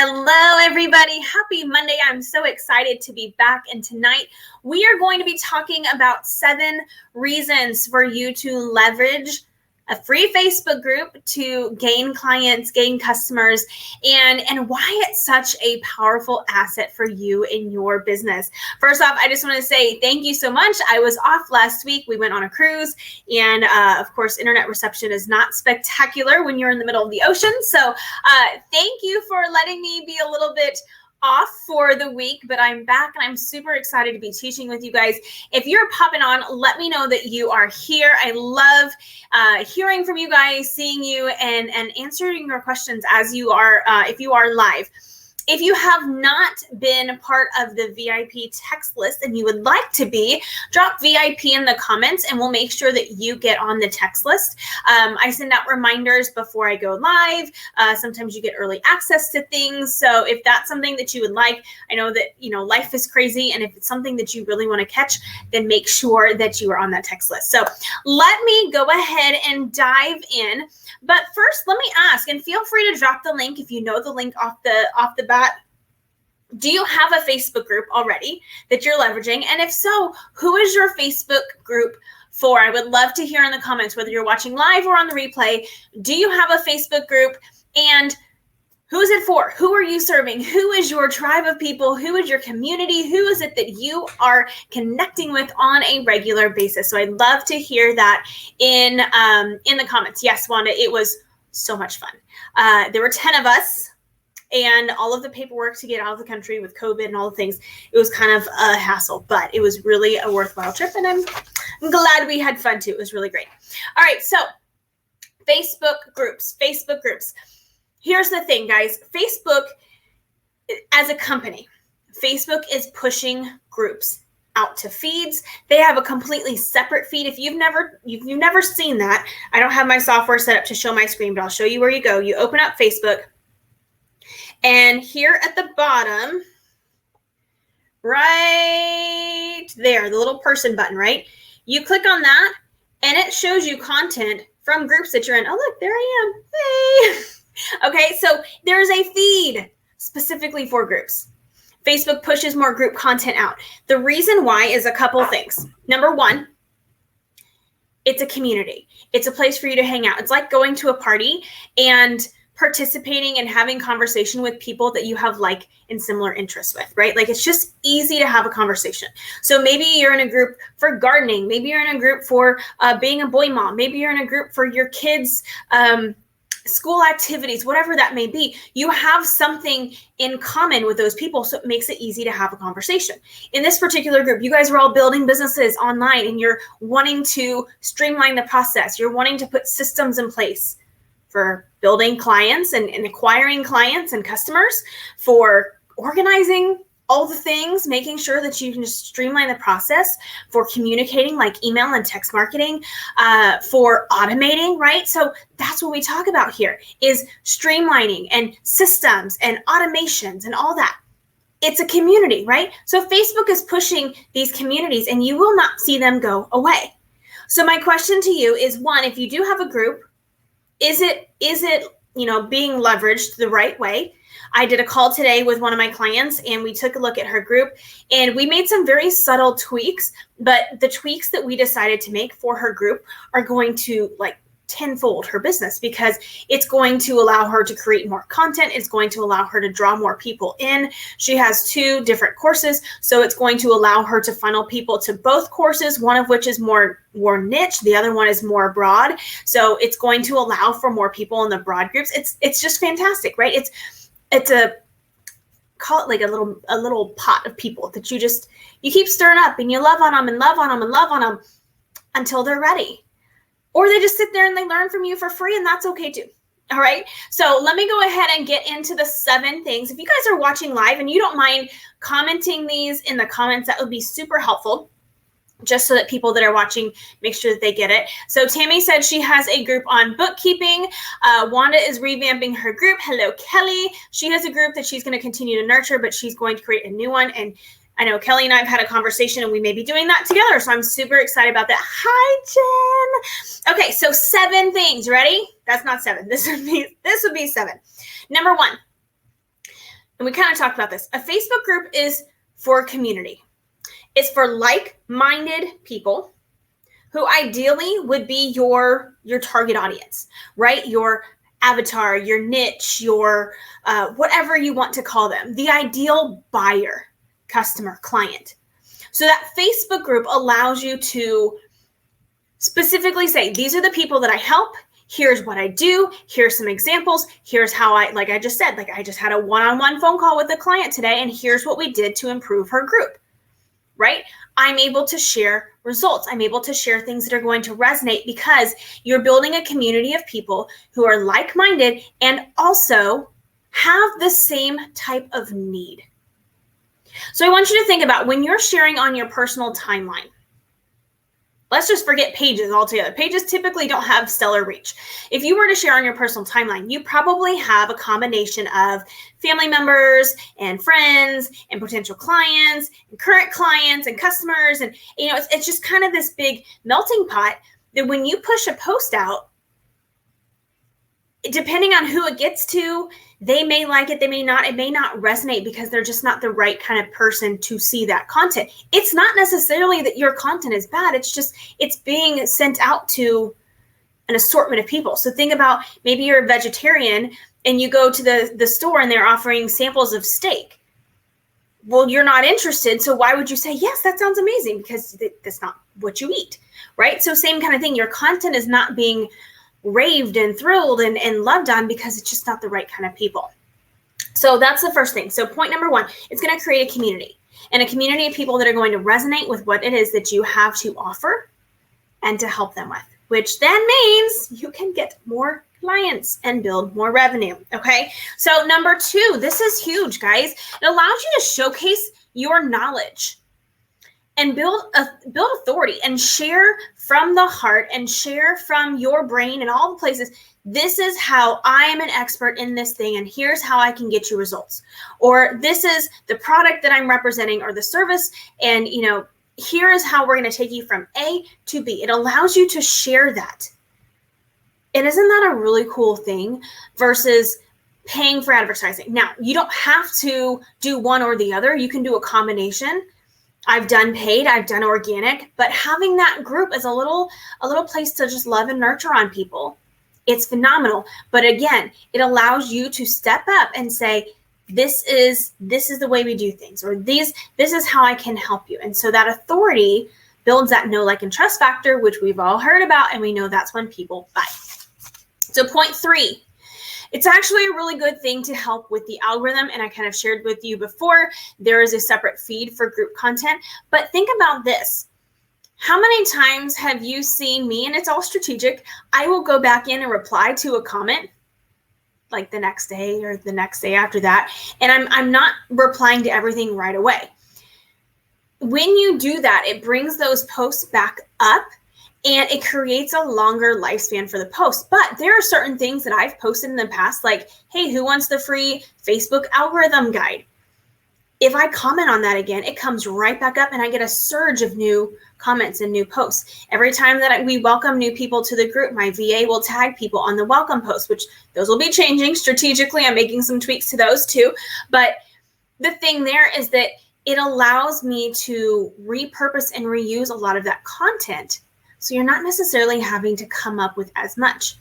Hello, everybody. Happy Monday. I'm so excited to be back. And tonight we are going to be talking about 7 reasons for you to leverage a free Facebook group to gain clients, gain customers, and why it's such a powerful asset for you in your business. First off, I just want to say thank you so much. I was off last week. We went on a cruise, and of course, internet reception is not spectacular when you're in the middle of the ocean. So thank you for letting me be a little bit off for the week, but I'm back and I'm super excited to be teaching with you guys. If you're popping on, let me know that you are here. I love hearing from you guys, seeing you, and answering your questions as you are, if you are live. If you have not been part of the VIP text list and you would like to be, drop VIP in the comments and we'll make sure that you get on the text list. I send out reminders before I go live. Sometimes you get early access to things. So if that's something that you would like, I know that, life is crazy. And if it's something that you really want to catch, then make sure that you are on that text list. So let me go ahead and dive in. But first, let me ask, and feel free to drop the link if you know the link off the bat. Do you have a Facebook group already that you're leveraging? And if so, who is your Facebook group for? I would love to hear in the comments, whether you're watching live or on the replay. Do you have a Facebook group? And who is it for? Who are you serving? Who is your tribe of people? Who is your community? Who is it that you are connecting with on a regular basis? So I'd love to hear that in the comments. Yes, Wanda, it was so much fun. There were 10 of us. And all of the paperwork to get out of the country with COVID and all the things, it was kind of a hassle, but it was really a worthwhile trip. And I'm glad we had fun too. It was really great. All right. So Facebook groups. Here's the thing, guys. Facebook, as a company, Facebook is pushing groups out to feeds. They have a completely separate feed. If you've never seen that, I don't have my software set up to show my screen, but I'll show you where you go. You open up Facebook. And here at the bottom, right there, the little person button, right? You click on that and it shows you content from groups that you're in. Oh, look, there I am. Hey. Okay, so there's a feed specifically for groups. Facebook pushes more group content out. The reason why is a couple things. Number one, it's a community. It's a place for you to hang out. It's like going to a party and participating and having conversation with people that you have and similar interests with, right? It's just easy to have a conversation. So maybe you're in a group for gardening. Maybe you're in a group for being a boy mom. Maybe you're in a group for your kids' school activities, whatever that may be. You have something in common with those people, so it makes it easy to have a conversation. In this particular group, you guys are all building businesses online and you're wanting to streamline the process. You're wanting to put systems in place for building clients and acquiring clients and customers, for organizing all the things, making sure that you can just streamline the process, for communicating like email and text marketing, for automating, right? So that's what we talk about here is streamlining and systems and automations and all that. It's a community, right? So Facebook is pushing these communities and you will not see them go away. So my question to you is, one, if you do have a group, is it being leveraged the right way? I did a call today with one of my clients and we took a look at her group and we made some very subtle tweaks, but the tweaks that we decided to make for her group are going to tenfold her business because it's going to allow her to create more content. It's going to allow her to draw more people in. She has 2 different courses, so it's going to allow her to funnel people to both courses, one of which is more niche, the other one is more broad. So it's going to allow for more people in the broad groups. It's just fantastic, right? It's a call it like a little pot of people that you keep stirring up and you love on them and love on them and love on them until they're ready. Or they just sit there and they learn from you for free, and that's okay too. All right. So let me go ahead and get into the 7 things. If you guys are watching live and you don't mind commenting these in the comments, that would be super helpful, just so that people that are watching make sure that they get it. So Tammy said she has a group on bookkeeping. Wanda is revamping her group. Hello, Kelly. She has a group that she's going to continue to nurture, but she's going to create a new one. And I know Kelly and I have had a conversation and we may be doing that together. So I'm super excited about that. Hi, Jen. Okay, so 7 things. Ready? That's not 7. This would be 7. Number 1, and we kind of talked about this, a Facebook group is for community. It's for like-minded people who ideally would be your target audience, right? Your avatar, your niche, your whatever you want to call them, the ideal buyer, customer, client. So that Facebook group allows you to specifically say, these are the people that I help. Here's what I do. Here's some examples. Here's how like I just said, like I just had a one-on-one phone call with a client today, and here's what we did to improve her group, right? I'm able to share results. I'm able to share things that are going to resonate because you're building a community of people who are like-minded and also have the same type of need. So I want you to think about when you're sharing on your personal timeline. Let's just forget pages altogether. Pages typically don't have stellar reach. If you were to share on your personal timeline, you probably have a combination of family members and friends and potential clients and current clients and customers. And, it's just kind of this big melting pot that when you push a post out, depending on who it gets to, they may like it, they may not. It may not resonate because they're just not the right kind of person to see that content. It's not necessarily that your content is bad. It's just it's being sent out to an assortment of people. So think about maybe you're a vegetarian and you go to the store and they're offering samples of steak. Well, you're not interested. So why would you say, yes, that sounds amazing? Because that's not what you eat, right? So same kind of thing. Your content is not being raved and thrilled and loved on because it's just not the right kind of people. So that's the first thing. So point number one, it's going to create a community, and a community of people that are going to resonate with what it is that you have to offer and to help them with, which then means you can get more clients and build more revenue. Okay. So number two, this is huge, guys. It allows you to showcase your knowledge and build authority and share from the heart and share from your brain and all the places. This is how I am an expert in this thing, and here's how I can get you results. Or this is the product that I'm representing or the service, and here is how we're going to take you from A to B. It allows you to share that. And isn't that a really cool thing versus paying for advertising? Now, you don't have to do one or the other. You can do a combination. I've done paid, I've done organic, but having that group is a little place to just love and nurture on people. It's phenomenal. But again, it allows you to step up and say, this is the way we do things, or this is how I can help you. And so that authority builds that know, like, and trust factor, which we've all heard about, and we know that's when people buy. So point three, it's actually a really good thing to help with the algorithm. And I kind of shared with you before, there is a separate feed for group content. But think about this. How many times have you seen me, and it's all strategic, I will go back in and reply to a comment like the next day or the next day after that. And I'm not replying to everything right away. When you do that, it brings those posts back up, and it creates a longer lifespan for the post. But there are certain things that I've posted in the past, like, hey, who wants the free Facebook algorithm guide? If I comment on that again, it comes right back up, and I get a surge of new comments and new posts. Every time that we welcome new people to the group, my VA will tag people on the welcome post, which those will be changing strategically. I'm making some tweaks to those too. But the thing there is that it allows me to repurpose and reuse a lot of that content. So you're not necessarily having to come up with as much.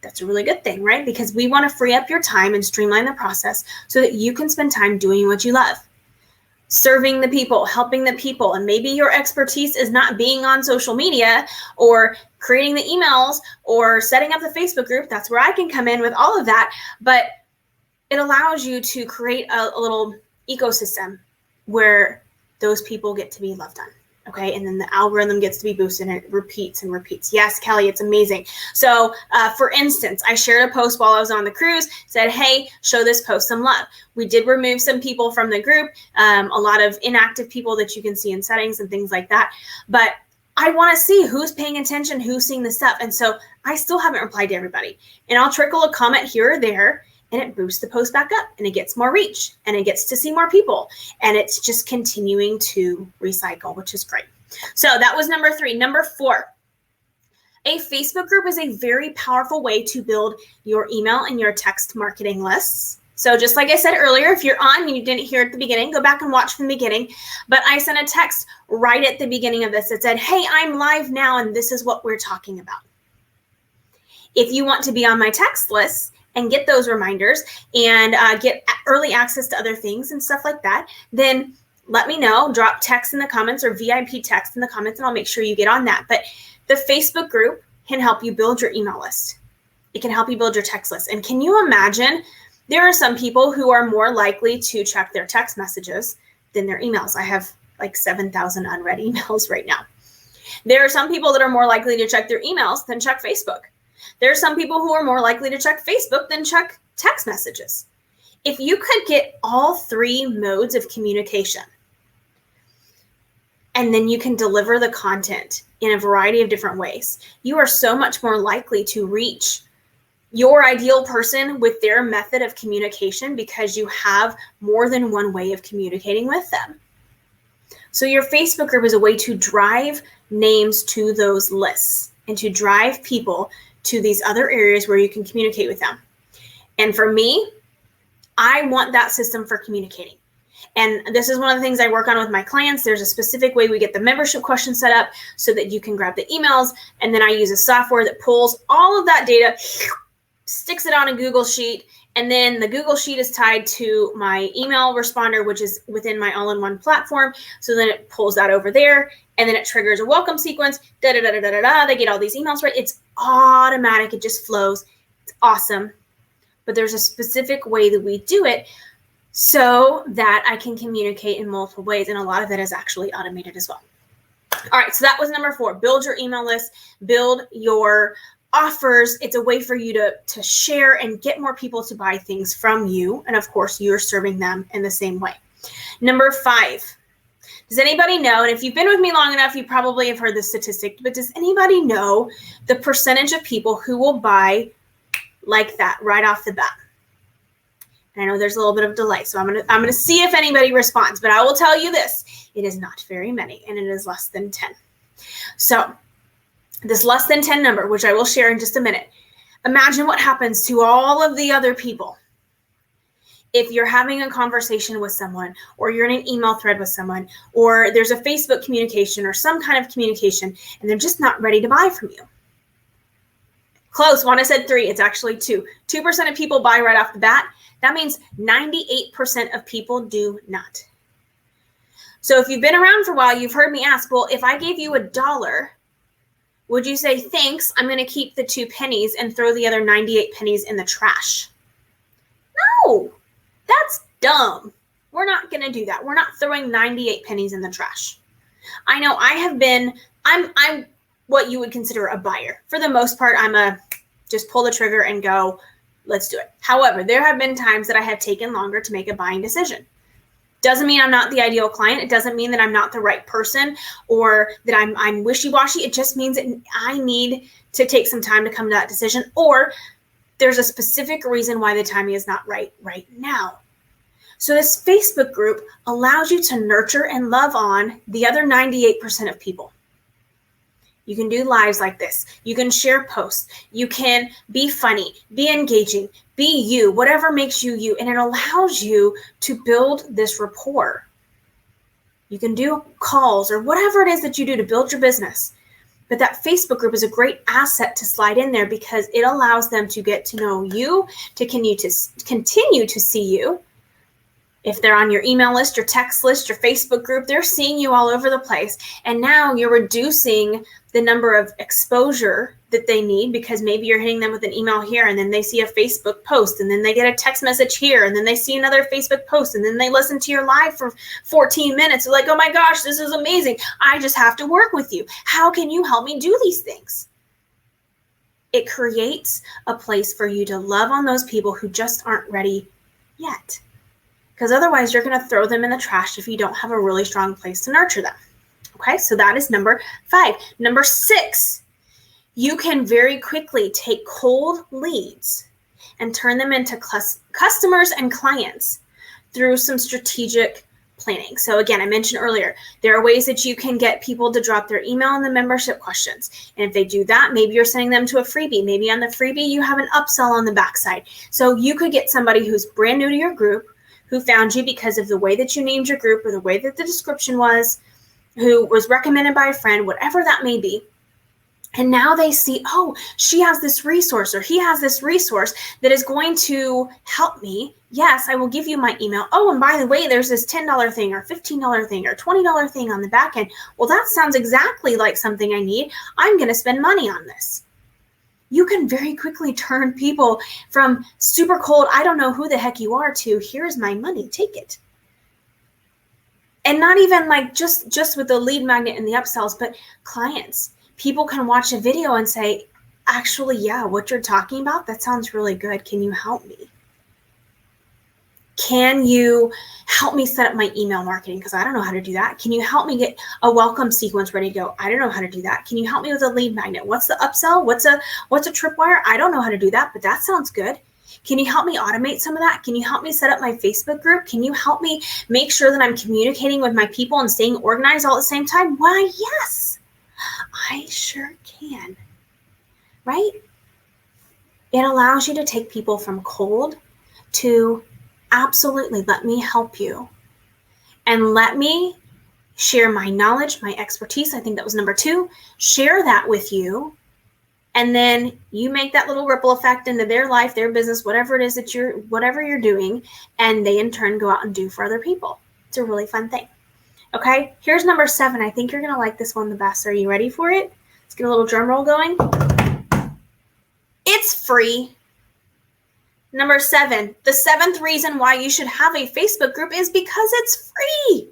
That's a really good thing, right? Because we want to free up your time and streamline the process so that you can spend time doing what you love. Serving the people, helping the people. And maybe your expertise is not being on social media or creating the emails or setting up the Facebook group. That's where I can come in with all of that. But it allows you to create a little ecosystem where those people get to be loved on. Okay, and then the algorithm gets to be boosted, and it repeats and repeats. Yes, Kelly, it's amazing. So for instance, I shared a post while I was on the cruise, said, hey, show this post some love. We did remove some people from the group, a lot of inactive people that you can see in settings and things like that. But I want to see who's paying attention, who's seeing the stuff. And so I still haven't replied to everybody. And I'll trickle a comment here or there, and it boosts the post back up, and it gets more reach, and it gets to see more people, and it's just continuing to recycle, which is great. So that was number three. Number four, a Facebook group is a very powerful way to build your email and your text marketing lists. So just like I said earlier, if you're on and you didn't hear at the beginning, go back and watch from the beginning. But I sent a text right at the beginning of this that said, hey, I'm live now and this is what we're talking about. If you want to be on my text list and get those reminders and get early access to other things and stuff like that, then let me know. Drop text in the comments or VIP text in the comments and I'll make sure you get on that. But the Facebook group can help you build your email list. It can help you build your text list. And can you imagine, there are some people who are more likely to check their text messages than their emails. I have like 7,000 unread emails right now. There are some people that are more likely to check their emails than check Facebook. There are some people who are more likely to check Facebook than check text messages. If you could get all three modes of communication, and then you can deliver the content in a variety of different ways, you are so much more likely to reach your ideal person with their method of communication because you have more than one way of communicating with them. So your Facebook group is a way to drive names to those lists and to drive people to these other areas where you can communicate with them. And for me, I want that system for communicating. And this is one of the things I work on with my clients. There's a specific way we get the membership question set up so that you can grab the emails. And then I use a software that pulls all of that data, sticks it on a Google Sheet, and then the Google Sheet is tied to my email responder, which is within my all-in-one platform. So then it pulls that over there, and then it triggers a welcome sequence. They get all these emails right. It's automatic. It just flows. It's awesome. But there's a specific way that we do it so that I can communicate in multiple ways. And a lot of that is actually automated as well. All right, so that was number 4. Build your email list. Build your offers. It's a way for you to share and get more people to buy things from you. And of course, you're serving them in the same way. Number 5. Does anybody know, and if you've been with me long enough, you probably have heard this statistic, but does anybody know the percentage of people who will buy like that right off the bat? And I know there's a little bit of delay, so I'm gonna see if anybody responds, but I will tell you this, it is not very many, and it is less than 10. So this less than 10 number, which I will share in just a minute, imagine what happens to all of the other people if you're having a conversation with someone, or you're in an email thread with someone, or there's a Facebook communication or some kind of communication, and they're just not ready to buy from you. Close. One, I said 3. It's actually 2. 2% of people buy right off the bat. That means 98% of people do not. So if you've been around for a while, you've heard me ask, well, if I gave you $1, would you say, thanks, I'm going to keep the 2 pennies and throw the other 98 pennies in the trash? No, that's dumb. We're not going to do that. We're not throwing 98 pennies in the trash. I know I'm what you would consider a buyer. For the most part, just pull the trigger and go, let's do it. However, there have been times that I have taken longer to make a buying decision. Doesn't mean I'm not the ideal client. It doesn't mean that I'm not the right person or that I'm wishy-washy. It just means that I need to take some time to come to that decision, or there's a specific reason why the timing is not right now. So this Facebook group allows you to nurture and love on the other 98% of people. You can do lives like this. You can share posts. You can be funny, be engaging, be you, whatever makes you you. And it allows you to build this rapport. You can do calls or whatever it is that you do to build your business. But that Facebook group is a great asset to slide in there because it allows them to get to know you, to continue to see you. If they're on your email list, your text list, your Facebook group, they're seeing you all over the place. And now you're reducing the number of exposure that they need because maybe you're hitting them with an email here and then they see a Facebook post and then they get a text message here and then they see another Facebook post and then they listen to your live for 14 minutes. They're like, oh my gosh, this is amazing. I just have to work with you. How can you help me do these things? It creates a place for you to love on those people who just aren't ready yet. Because otherwise you're going to throw them in the trash if you don't have a really strong place to nurture them. Okay, so that is number 5. Number 6, you can very quickly take cold leads and turn them into customers and clients through some strategic planning. So again, I mentioned earlier, there are ways that you can get people to drop their email in the membership questions. And if they do that, maybe you're sending them to a freebie. Maybe on the freebie, you have an upsell on the backside. So you could get somebody who's brand new to your group, who found you because of the way that you named your group or the way that the description was, who was recommended by a friend, whatever that may be. And now they see, oh, she has this resource or he has this resource that is going to help me. Yes, I will give you my email. Oh, and by the way, there's this $10 thing or $15 thing or $20 thing on the back end. Well, that sounds exactly like something I need. I'm going to spend money on this. You can very quickly turn people from super cold, I don't know who the heck you are, to here's my money, take it. And not even like just with the lead magnet and the upsells, but clients. People can watch a video and say, actually, yeah, what you're talking about, that sounds really good. Can you help me? Can you help me set up my email marketing? Because I don't know how to do that. Can you help me get a welcome sequence ready to go? I don't know how to do that. Can you help me with a lead magnet? What's the upsell? What's a tripwire? I don't know how to do that, but that sounds good. Can you help me automate some of that? Can you help me set up my Facebook group? Can you help me make sure that I'm communicating with my people and staying organized all at the same time? Why, yes, I sure can, right? It allows you to take people from cold to absolutely, let me help you. And let me share my knowledge, my expertise. I think that was number 2. Share that with you. And then you make that little ripple effect into their life, their business, whatever it is that whatever you're doing. And they in turn go out and do for other people. It's a really fun thing. Okay, here's number 7. I think you're going to like this one the best. Are you ready for it? Let's get a little drum roll going. It's free. Number 7, the 7th reason why you should have a Facebook group is because it's free.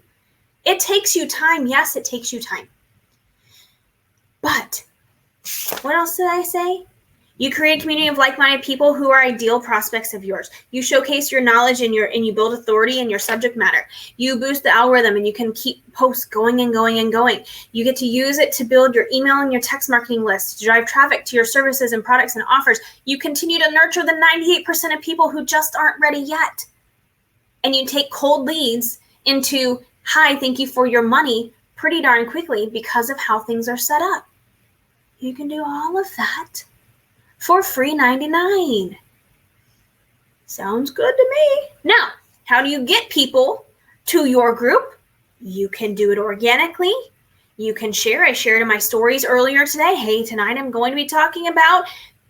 It takes you time. Yes, it takes you time. But what else did I say? You create a community of like-minded people who are ideal prospects of yours. You showcase your knowledge and you build authority in your subject matter. You boost the algorithm and you can keep posts going and going and going. You get to use it to build your email and your text marketing list, to drive traffic to your services and products and offers. You continue to nurture the 98% of people who just aren't ready yet. And you take cold leads into, hi, thank you for your money, pretty darn quickly because of how things are set up. You can do all of that for free 99. Sounds good to me. Now, how do you get people to your group? You can do it organically. You can share. I shared in my stories earlier today. Hey, tonight I'm going to be talking about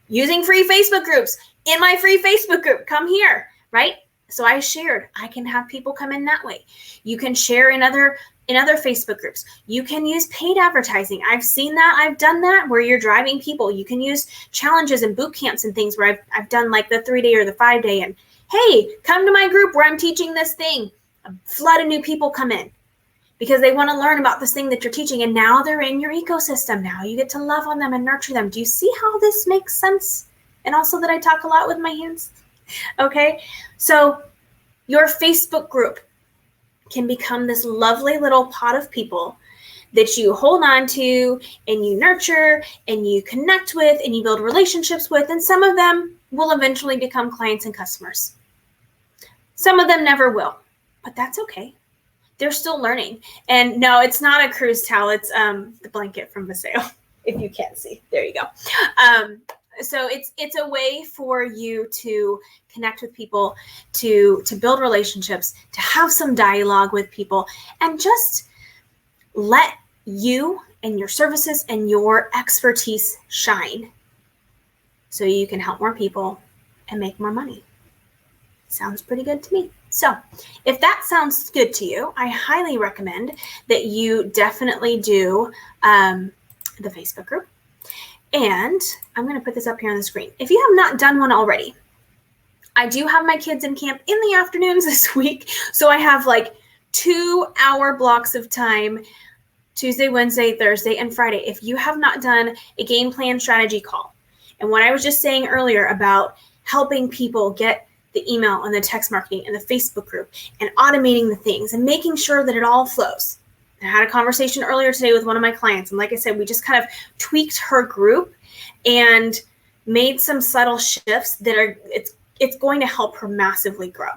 using free Facebook groups in my free Facebook group. Come here, right? So I shared. I can have people come in that way. You can share in other Facebook groups. You can use paid advertising. I've seen that. I've done that where you're driving people. You can use challenges and boot camps and things where I've done like the 3-day or the 5-day and, hey, come to my group where I'm teaching this thing. A flood of new people come in because they want to learn about this thing that you're teaching. And now they're in your ecosystem. Now you get to love on them and nurture them. Do you see how this makes sense? And also that I talk a lot with my hands. Okay. So your Facebook group can become this lovely little pot of people that you hold on to and you nurture and you connect with and you build relationships with. And some of them will eventually become clients and customers. Some of them never will, but that's okay. They're still learning. And no, it's not a cruise towel. It's the blanket from Paseo, if you can't see. There you go. So it's a way for you to connect with people, to build relationships, to have some dialogue with people, and just let you and your services and your expertise shine so you can help more people and make more money. Sounds pretty good to me. So if that sounds good to you, I highly recommend that you definitely do the Facebook group. And I'm going to put this up here on the screen. If you have not done one already, I do have my kids in camp in the afternoons this week. So I have like 2-hour blocks of time, Tuesday, Wednesday, Thursday, and Friday. If you have not done a game plan strategy call, and what I was just saying earlier about helping people get the email and the text marketing and the Facebook group and automating the things and making sure that it all flows. I had a conversation earlier today with one of my clients. And like I said, we just kind of tweaked her group and made some subtle shifts that are, it's going to help her massively grow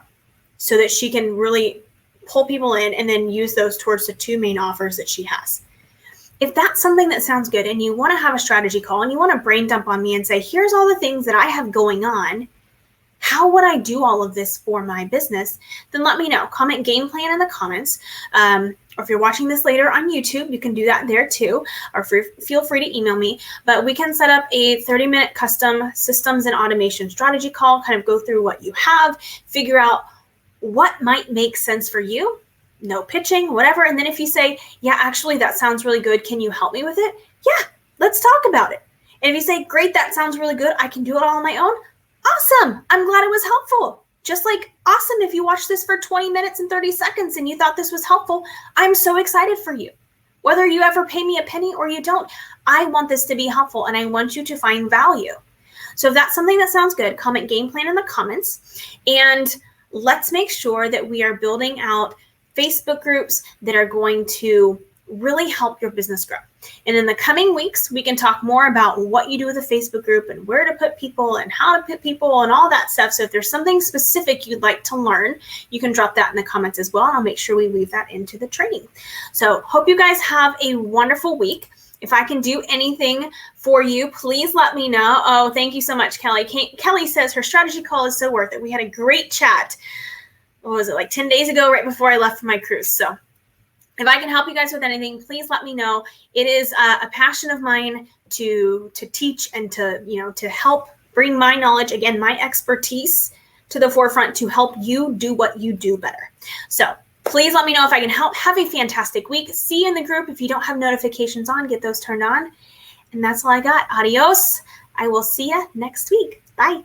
so that she can really pull people in and then use those towards the 2 main offers that she has. If that's something that sounds good and you want to have a strategy call and you want to brain dump on me and say, here's all the things that I have going on, how would I do all of this for my business? Then let me know. Comment game plan in the comments. Or if you're watching this later on YouTube, you can do that there too. Or feel free to email me. But we can set up a 30-minute custom systems and automation strategy call, kind of go through what you have, figure out what might make sense for you. No pitching, whatever. And then if you say, yeah, actually, that sounds really good. Can you help me with it? Yeah, let's talk about it. And if you say, great, that sounds really good. I can do it all on my own. Awesome. I'm glad it was helpful. Just like awesome if you watched this for 20 minutes and 30 seconds and you thought this was helpful. I'm so excited for you. Whether you ever pay me a penny or you don't, I want this to be helpful and I want you to find value. So if that's something that sounds good, comment game plan in the comments. And let's make sure that we are building out Facebook groups that are going to really help your business grow. And in the coming weeks, we can talk more about what you do with a Facebook group and where to put people and how to put people and all that stuff. So if there's something specific you'd like to learn, you can drop that in the comments as well. And I'll make sure we weave that into the training. So hope you guys have a wonderful week. If I can do anything for you, please let me know. Oh, thank you so much, Kelly. Kelly says her strategy call is so worth it. We had a great chat. What was it, like 10 days ago, right before I left for my cruise. So if I can help you guys with anything, please let me know. It is a passion of mine to teach and to help bring my knowledge, again, my expertise to the forefront to help you do what you do better. So please let me know if I can help. Have a fantastic week. See you in the group. If you don't have notifications on, get those turned on. And that's all I got. Adios. I will see you next week. Bye.